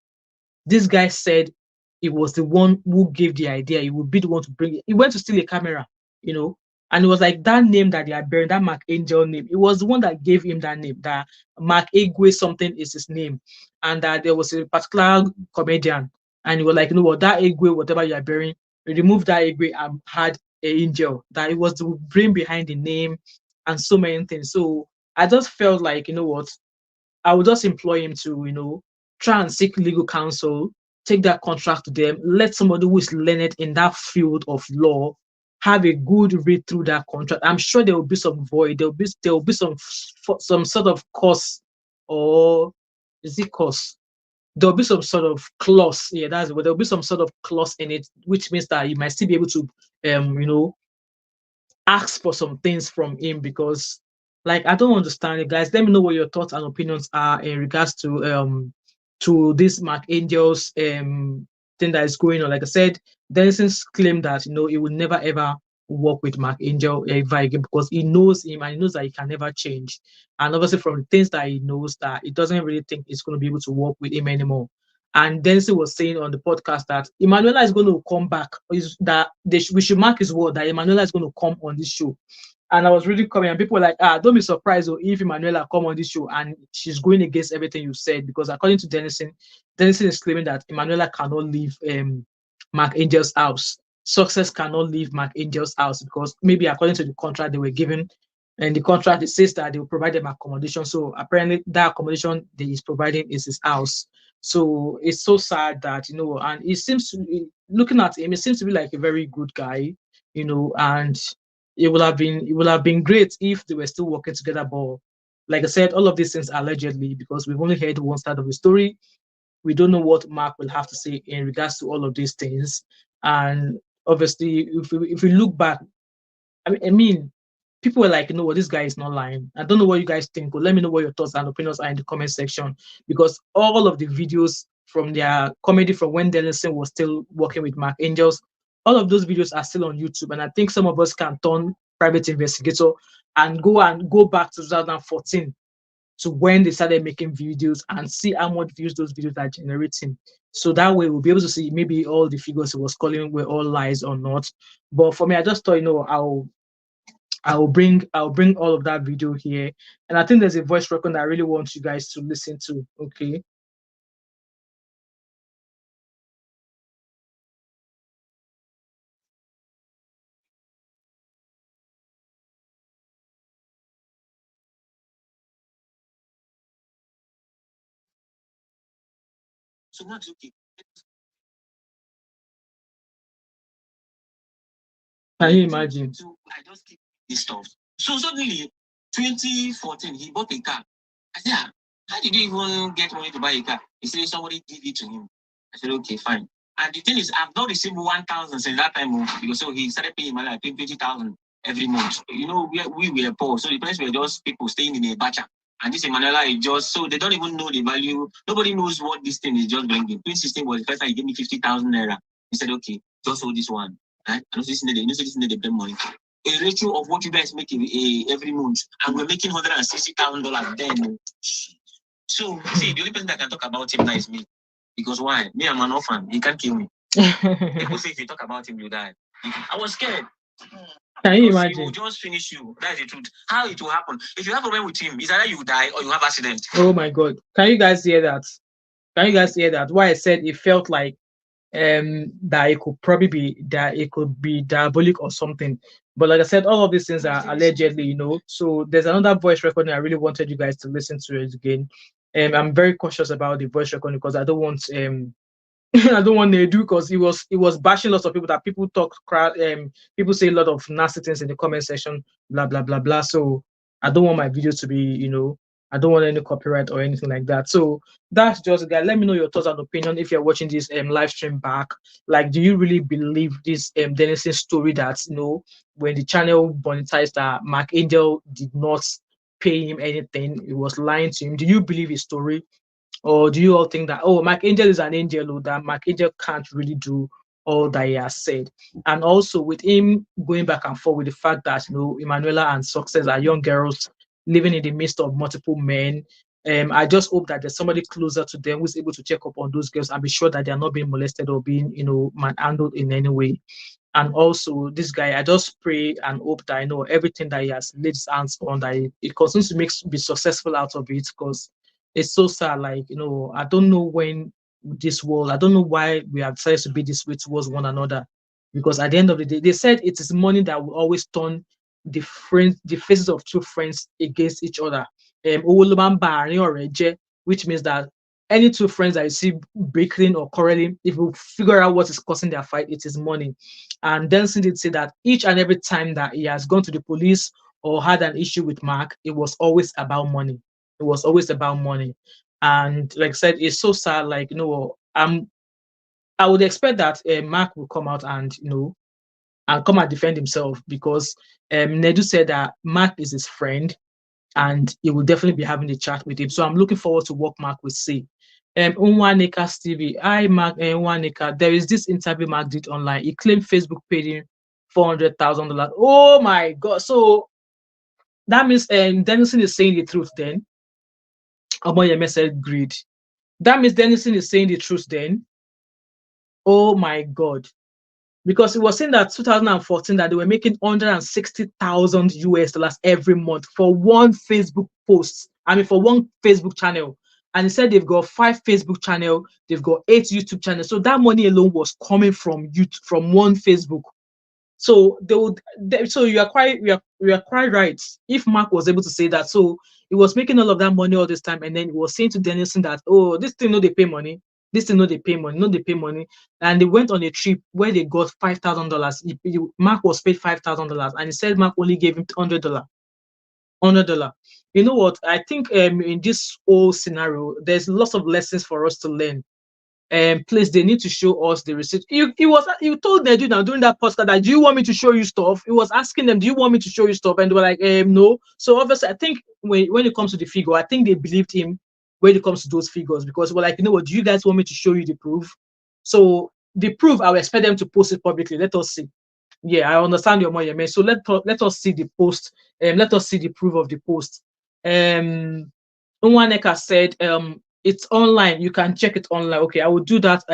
This guy said he was the one who gave the idea. He would be the one to bring it. He went to steal a camera, you know, And it was like that name that they are bearing, that Mark Angel name. It was the one that gave him that name, that Mark Igwe something is his name. And that there was a particular comedian. And he was like, you know what, that Igwe, whatever you are bearing, remove that Igwe and had a angel. That it was the brain behind the name and so many things. So I just felt like, you know what, I would just employ him to, try and seek legal counsel, take that contract to them, let somebody who is learned in that field of law have a good read through that contract. I'm sure there will be some void. There will be some sort of cost, or is it cost? There'll be some sort of clause. Yeah, that's what there'll be some sort of clause in it, which means that you might still be able to, ask for some things from him, because like I don't understand it, guys. Let me know what your thoughts and opinions are in regards to this Mark Angel's thing that is going on. Like I said, Denison's claimed that he will never ever work with Mark Angel ever again, because he knows him and he knows that he can never change. And obviously from the things that he knows, that he doesn't really think he's going to be able to work with him anymore. And Denison was saying on the podcast that Emmanuella is going to come back. That we should mark his word that Emmanuella is going to come on this show. And I was really coming, and people were like, don't be surprised if Emmanuella come on this show and she's going against everything you said, because according to Denison is claiming that Emmanuella cannot leave Mark Angel's house. Success cannot leave Mark Angel's house, because maybe according to the contract they were given, and the contract it says that they will provide them accommodation. So apparently that accommodation that he's providing is his house. So it's so sad that, and it seems to, looking at him, it seems to be like a very good guy, and it would have been great if they were still working together. But like I said, all of these things are allegedly, because we've only heard one side of the story. We don't know what Mark will have to say in regards to all of these things. And obviously, if we look back, I mean, people were like, what, this guy is not lying. I don't know what you guys think, but let me know what your thoughts and opinions are in the comment section, because all of the videos from their comedy from when Denilson was still working with Mark Angels, all of those videos are still on YouTube. And I think some of us can turn private investigator and go back to 2014 to when they started making videos and see how much views those videos are generating. So that way we'll be able to see maybe all the figures he was calling were all lies or not. But for me, I just thought, I'll bring all of that video here. And I think there's a voice recording that I really want you guys to listen to. Okay. So Max, okay. Can you imagine? So I just keep this stuff. So suddenly, 2014, he bought a car. I said, how did you even get money to buy a car? He said somebody gave it to him. I said, okay, fine. And the thing is, I've not received 1,000 since that time. Because so he started paying money, I pay 20,000 every month. We were poor, so the place were just people staying in a bacha. And this Emmanuella is just, so they don't even know the value. Nobody knows what this thing is just bringing. 2016 was the first time he gave me 50,000 naira. He said, okay, just hold this one. Right? And also this thing they bring money. A ratio of what you guys make every month, and we're making $160,000 then. So see, the only person that can talk about him now is me. Because why? Me, I'm an orphan. He can't kill me. People say if you talk about him, you die. I was scared. Can you imagine? He will just finish you. That's the truth. How it will happen? If you have a problem with him, it's either you die or you have accident. Oh my God! Can you guys hear that? Can you guys hear that? Why I said it felt like that it could probably be that it could be diabolic or something. But like I said, all of these things are allegedly, So there's another voice recording I really wanted you guys to listen to it again. I'm very cautious about the voice recording because I don't want I don't want to do, because it was bashing lots of people, that people talk crowd people say a lot of nasty things in the comment section, blah blah blah blah. So I don't want my videos to be, I don't want any copyright or anything like that. So that's just, guys. Let me know your thoughts and opinion if you're watching this live stream back. Like, do you really believe this Denison story that when the channel monetized that Mark Angel did not pay him anything, it was lying to him? Do you believe his story? Or do you all think that, Mark Angel is an angel, or that Mark Angel can't really do all that he has said? And also with him going back and forth with the fact that Emmanuella and Success are young girls living in the midst of multiple men. I just hope that there's somebody closer to them who's able to check up on those girls and be sure that they are not being molested or being, manhandled in any way. And also this guy, I just pray and hope that I know everything that he has laid his hands on, that it continues to be successful out of it, because it's so sad. Like, I don't know when this world, I don't know why we have decided to be this way towards one another. Because at the end of the day, they said it is money that will always turn the faces of two friends against each other. Which means that any two friends that you see bickering or quarreling, if you figure out what is causing their fight, it is money. And Denilson did say that each and every time that he has gone to the police or had an issue with Mark, it was always about money. It was always about money. And like I said, it's so sad. Like, I would expect that Mark will come out and, and come and defend himself, because Nedu said that Mark is his friend and he will definitely be having a chat with him. So I'm looking forward to what Mark will say. Unwaneka Stevie, hi Mark Unwaneka. There is this interview Mark did online. He claimed Facebook paid him $400,000. Oh my God! So that means Denilson is saying the truth then. Omoyeme said greed. That means Denilson is saying the truth then. Oh my God! Because it was saying that 2014 that they were making 160,000 US dollars every month for one Facebook post. I mean, for one Facebook channel. And he said they've got 5 Facebook channels, they've got 8 YouTube channels. So that money alone was coming from from one Facebook. So so you are quite right. If Mark was able to say that, so he was making all of that money all this time, and then he was saying to Denilson that, oh, this thing no they pay money, this thing no they pay money, no they pay money, and they went on a trip where they got $5,000. Mark was paid $5,000, and he said Mark only gave him $100. You know what? I think in this whole scenario, there's lots of lessons for us to learn. Please, they need to show us the receipt. You told Nedu now during that poster that, do you want me to show you stuff? He was asking them, do you want me to show you stuff? And they were like, no. So obviously, I think when it comes to the figure, I think they believed him when it comes to those figures, because we're like, you know what, do you guys want me to show you the proof? So the proof, I will expect them to post it publicly. Let us see. Yeah, I understand your money, man. So let us see the post. Let us see the proof of the post. Unwaneka said, it's online. You can check it online. Okay, I will do that.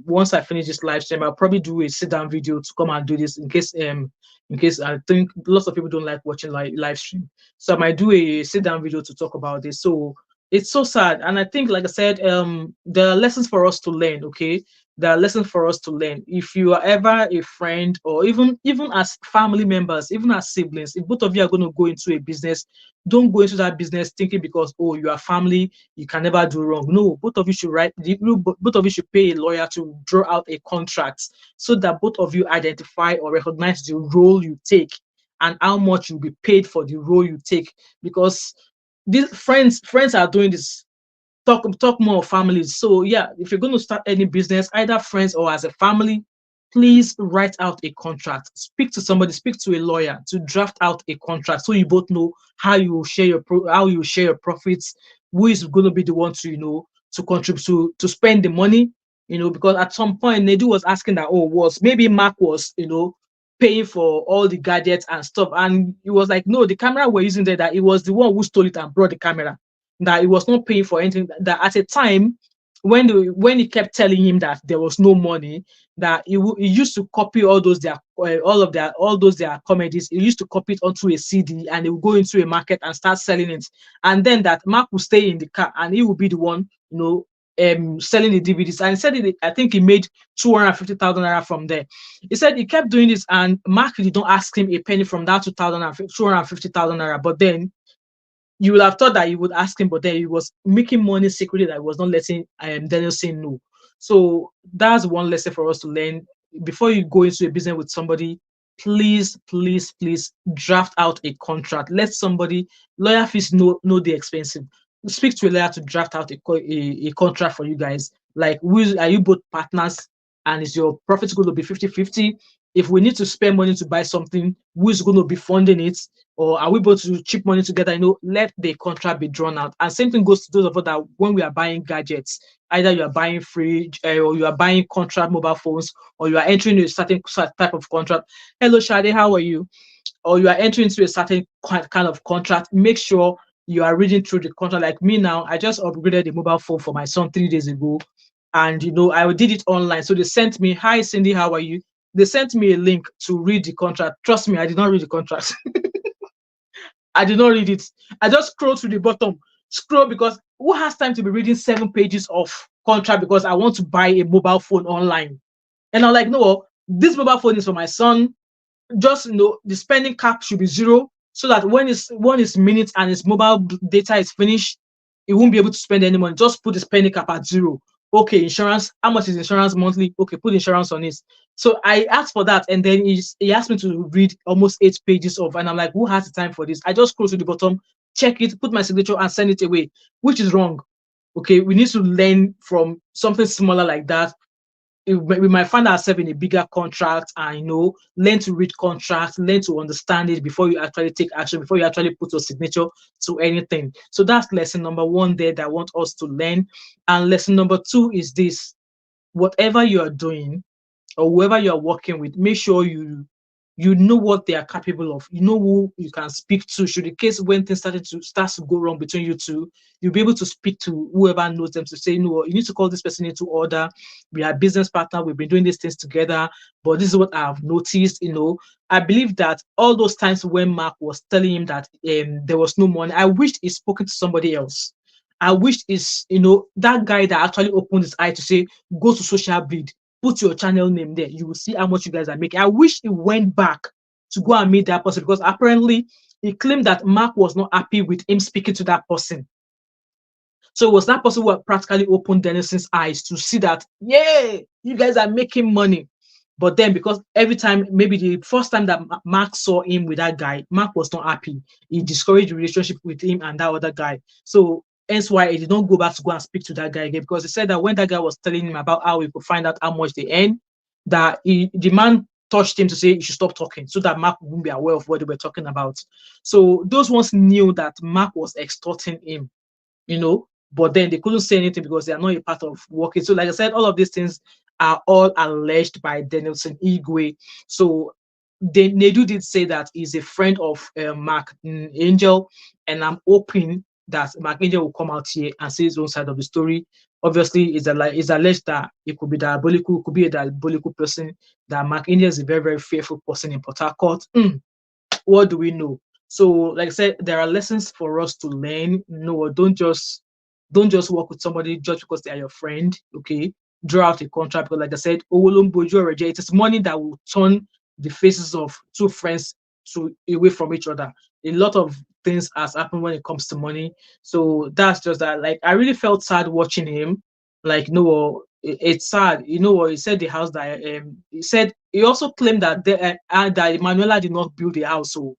Once I finish this live stream, I'll probably do a sit down video to come and do this in case I think lots of people don't like watching live stream. So I might do a sit down video to talk about this. So it's so sad, and I think, like I said, there are lessons for us to learn. Okay, there are lessons for us to learn. If you are ever a friend, or even as family members, even as siblings, if both of you are going to go into a business, don't go into that business thinking because, oh, you are family, you can never do wrong. No, both of you should both of you should pay a lawyer to draw out a contract, so that both of you identify or recognize the role you take and how much you'll be paid for the role you take. Because these friends are doing this. Talk more of families. So yeah, if you're going to start any business, either friends or as a family, please write out a contract. Speak to somebody, speak to a lawyer to draft out a contract, so you both know how you will share your profits, who is going to be the one to to contribute to spend the money. Because at some point Nedu was asking that, oh, was maybe Mark was paying for all the gadgets and stuff, and he was like, no, the camera we're using there, that it was the one who stole it and brought the camera, that he was not paying for anything. That at a time when he kept telling him that there was no money, that he used to copy all those their comedies. He used to copy it onto a CD, and he would go into a market and start selling it. And then that Mark would stay in the car, and he would be the one, selling the DVDs. And he said I think he made 250,000 naira from there. He said he kept doing this, and Mark did not ask him a penny from that 250,000 naira. But then you would have thought that he would ask him, but then he was making money secretly that he was not letting Denilson know. So that's one lesson for us to learn. Before you go into a business with somebody, please draft out a contract. Let somebody, lawyer fees know the expensive. Speak to a lawyer to draft out a contract for you guys. Like, are you both partners, and is your profit going to be 50-50? If we need to spend money to buy something, who is going to be funding it? Or are we both to chip money together? Let the contract be drawn out. And same thing goes to those of us that when we are buying gadgets, either you are buying fridge, or you are buying contract mobile phones, or you are entering a certain type of contract. Hello, Shade, how are you? Or you are entering into a certain kind of contract. Make sure you are reading through the contract. Like me now, I just upgraded the mobile phone for my son 3 days ago, and I did it online. So they sent me, hi Cindy, how are you? They sent me a link to read the contract. Trust me, I did not read the contract. I did not read it. I just scrolled to the bottom. Scroll, because who has time to be reading 7 pages of contract because I want to buy a mobile phone online? And I'm like, no, this mobile phone is for my son. Just, the spending cap should be zero, so that when his minutes and his mobile data is finished, he won't be able to spend any money. Just put the spending cap at zero. Okay, insurance. How much is insurance monthly? Okay, put insurance on it. So I asked for that, and then he asked me to read almost 8 pages of, and I'm like, who has the time for this? I just scroll to the bottom, check it, put my signature, and send it away, which is wrong. Okay, we need to learn from something similar like that. We might find ourselves in a bigger contract, and learn to read contracts, learn to understand it before you actually take action, before you actually put your signature to anything. So that's lesson number one there that I want us to learn. And lesson number two is this: whatever you are doing, or whoever you are working with, make sure you know what they are capable of. You know who you can speak to. Should the case, when things starts to go wrong between you two, you'll be able to speak to whoever knows them, to say, you need to call this person into order. We are business partner. We've been doing these things together, but this is what I've noticed. I believe that all those times when Mark was telling him that there was no money, I wished he spoken to somebody else. I wish is that guy that actually opened his eye to say, go to social bid, put your channel name there, you will see how much you guys are making. I wish he went back to go and meet that person, because apparently he claimed that Mark was not happy with him speaking to that person. So it was that person who practically opened Denilson's eyes to see that, yeah, you guys are making money. But then, because every time, maybe the first time that Mark saw him with that guy, Mark was not happy. He discouraged the relationship with him and that other guy. So hence why he did not go back to go and speak to that guy again, because he said that when that guy was telling him about how he could find out how much they earn, that the man touched him to say he should stop talking, so that Mark wouldn't be aware of what they were talking about. So those ones knew that Mark was extorting him, but then they couldn't say anything because they are not a part of working. So like I said, all of these things are all alleged by Denilson Igwe. So Nedu did say that he's a friend of Mark Angel, and I'm hoping that Mark Angel will come out here and say his own side of the story. Obviously, it's alleged that it could be diabolical, it could be a diabolical person, that Mark Angel is a very, very fearful person in Port Harcourt. What do we know? So, like I said, there are lessons for us to learn. No, don't just work with somebody just because they are your friend. Okay, draw out a contract, because, like I said, it is money that will turn the faces of two friends away from each other. A lot of things has happened when it comes to money. So that's just that. Like, I really felt sad watching him. Like, no, it's sad. You know what he said? The house that he said, he also claimed that that Emmanuella did not build the house. So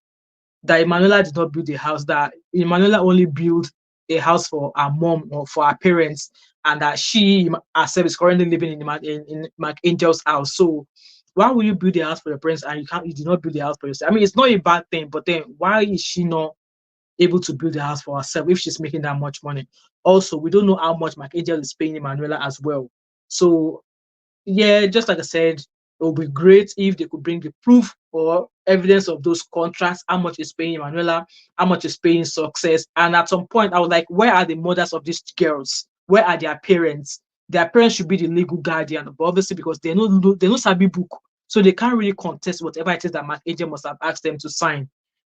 that Emmanuella did not build the house, that Emmanuella only built a house for her mom or for her parents, and that she herself is currently living in Mark Angel's house. So why will you build a house for your parents and you did not build the house for yourself? I mean, it's not a bad thing, but then why is she not able to build a house for herself if she's making that much money? Also, we don't know how much Mark Angel is paying Emmanuella as well. So yeah, just like I said, it would be great if they could bring the proof or evidence of those contracts, how much is paying Emmanuella, how much is paying Success. And at some point, I was like, where are the mothers of these girls? Where are their parents? Their parents should be the legal guardian, but obviously, because they know Sabi book, so they can't really contest whatever it is that Mark Angel must have asked them to sign.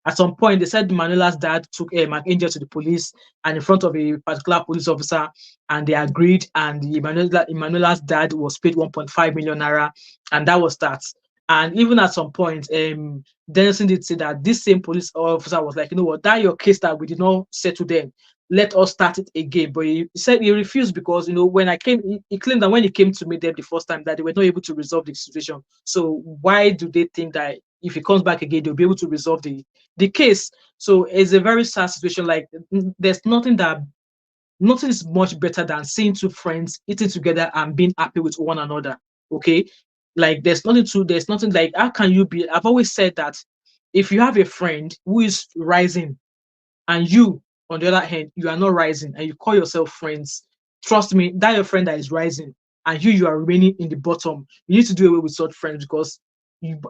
At some point, they said Manuela's dad took Mark Angel to the police and in front of a particular police officer, and they agreed. And Emmanuela's dad was paid 1.5 million naira, and that was that. And even at some point, Denilson did say that this same police officer was like, you know what, that your case that we did not settle then, let us start it again. But he said he refused because, when I came, he claimed that when he came to meet them the first time, that they were not able to resolve the situation. So why do they think that if he comes back again, they'll be able to resolve the case? So it's a very sad situation. Like, there's nothing is much better than seeing two friends eating together and being happy with one another. Okay, like there's nothing like, how can you be? I've always said that if you have a friend who is rising and you, on the other hand, you are not rising and you call yourself friends, trust me, that your friend that is rising and you are remaining in the bottom, you need to do away with such friends, because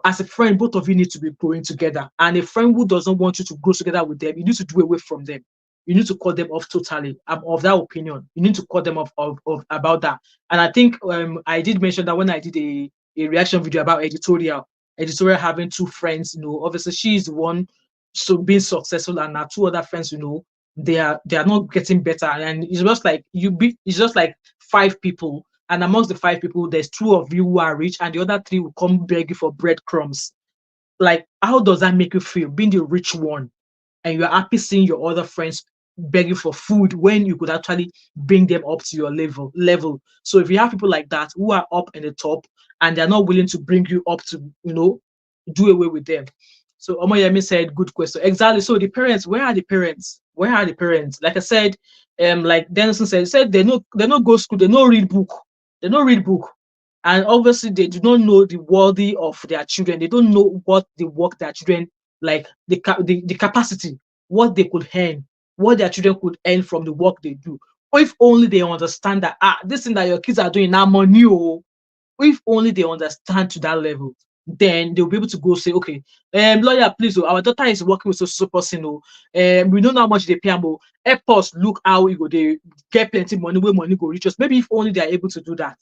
as a friend, both of you need to be growing together. And a friend who doesn't want you to grow together with them, you need to do away from them. You need to cut them off totally. I'm of that opinion. You need to cut them off of about that. And I think I did mention that when I did a reaction video about editorial having two friends, obviously she's the one so being successful, and her two other friends, they are not getting better. And it's just like it's just like five people, and amongst the five people, there's two of you who are rich, and the other three will come beg you for breadcrumbs. Like, how does that make you feel, being the rich one, and you're happy seeing your other friends begging for food when you could actually bring them up to your level? So if you have people like that who are up in the top and they're not willing to bring you up to, do away with them. So Omoyemi said, good question. Exactly. So the parents, where are the parents? Where are the parents? Like I said, like Denilson said they don't go school, they don't read book. They don't read book. And obviously they do not know the worthy of their children. They don't know what the work their children, like the capacity, what they could earn, what their children could earn from the work they do. Or if only they understand that, this thing that your kids are doing now money, if only they understand to that level, then they'll be able to go say, okay, lawyer, please, our daughter is working with so person, we don't know how much they pay, help us look how we go, they get plenty money, where money go reach us. Maybe if only they are able to do that.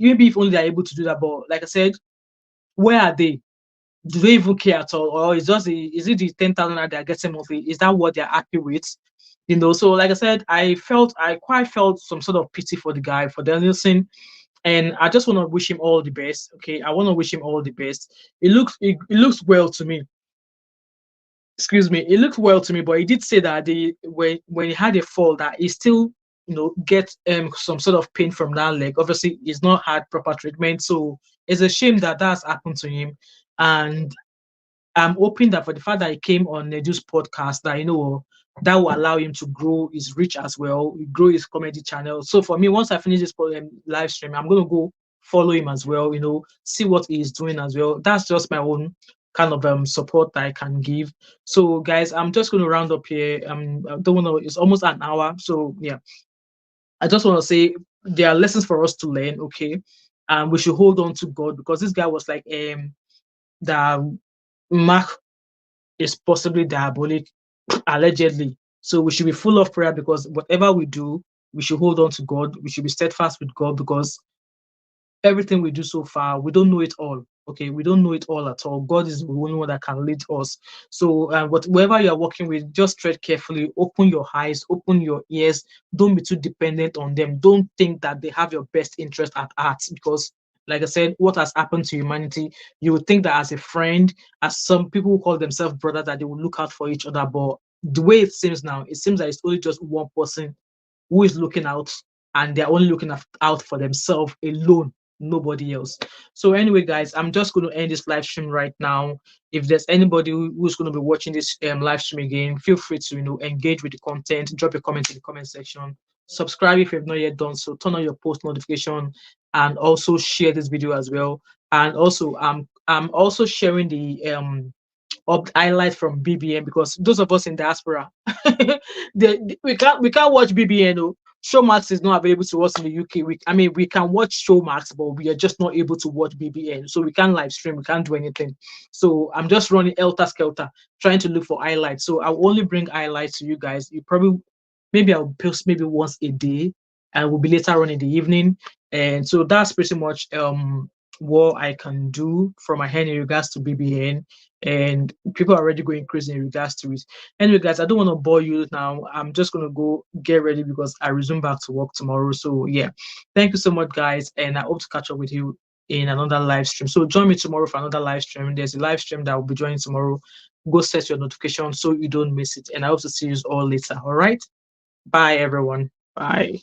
Maybe if only they are able to do that. But like I said, where are they? Do they even care at all? Or is it the 10,000 that they're getting monthly? Is that what they're happy with? So like I said, I quite felt some sort of pity for the guy, for Denilson, and I just want to wish him all the best. Okay, I want to wish him all the best. It looks well to me. Excuse me, it looked well to me, but he did say that when he had a fall, that he still get some sort of pain from that leg. Obviously he's not had proper treatment, so it's a shame that that's happened to him. And I'm hoping that for the fact that he came on Nedu's podcast, that that will allow him to grow his reach as well, grow his comedy channel. So for me, once I finish this live stream, I'm gonna go follow him as well. See what he's doing as well. That's just my own kind of support that I can give. So guys, I'm just gonna round up here. I don't want to. It's almost an hour, so yeah. I just want to say there are lessons for us to learn. Okay, and we should hold on to God, because this guy was like the Mark is possibly diabolic, allegedly. So we should be full of prayer, because whatever we do, we should hold on to God. We should be steadfast with God, because everything we do so far, we don't know it all. Okay, we don't know it all at all. God is the only one that can lead us. So, whatever you are working with, just tread carefully. Open your eyes, open your ears. Don't be too dependent on them. Don't think that they have your best interest at heart, because, like I said, what has happened to humanity, you would think that as a friend, as some people who call themselves brothers, that they will look out for each other. But the way it seems now, it seems that it's only just one person who is looking out, and they're only looking out for themselves alone, nobody else. So anyway, guys, I'm just going to end this live stream right now. If there's anybody who's going to be watching this live stream again, feel free to engage with the content, drop a comment in the comment section, subscribe if you've not yet done so, turn on your post notification, and also share this video as well. And also I'm also sharing the highlights from BBN, because those of us in diaspora, we can't watch BBN. Showmax is not available to us in the UK. We can watch Showmax, but we are just not able to watch BBN. So we can't live stream, we can't do anything. So I'm just running elter skelter, trying to look for highlights. So I'll only bring highlights to you guys. Maybe I'll post maybe once a day, and will be later on in the evening. And so that's pretty much what I can do from my hand in regards to BBN. And people are already going crazy in regards to it. Anyway, guys, I don't want to bore you now. I'm just going to go get ready, because I resume back to work tomorrow. So yeah, thank you so much, guys, and I hope to catch up with you in another live stream. So join me tomorrow for another live stream. There's a live stream that will be joining tomorrow. Go set your notification so you don't miss it, and I hope to see you all later. All right, bye everyone. Bye.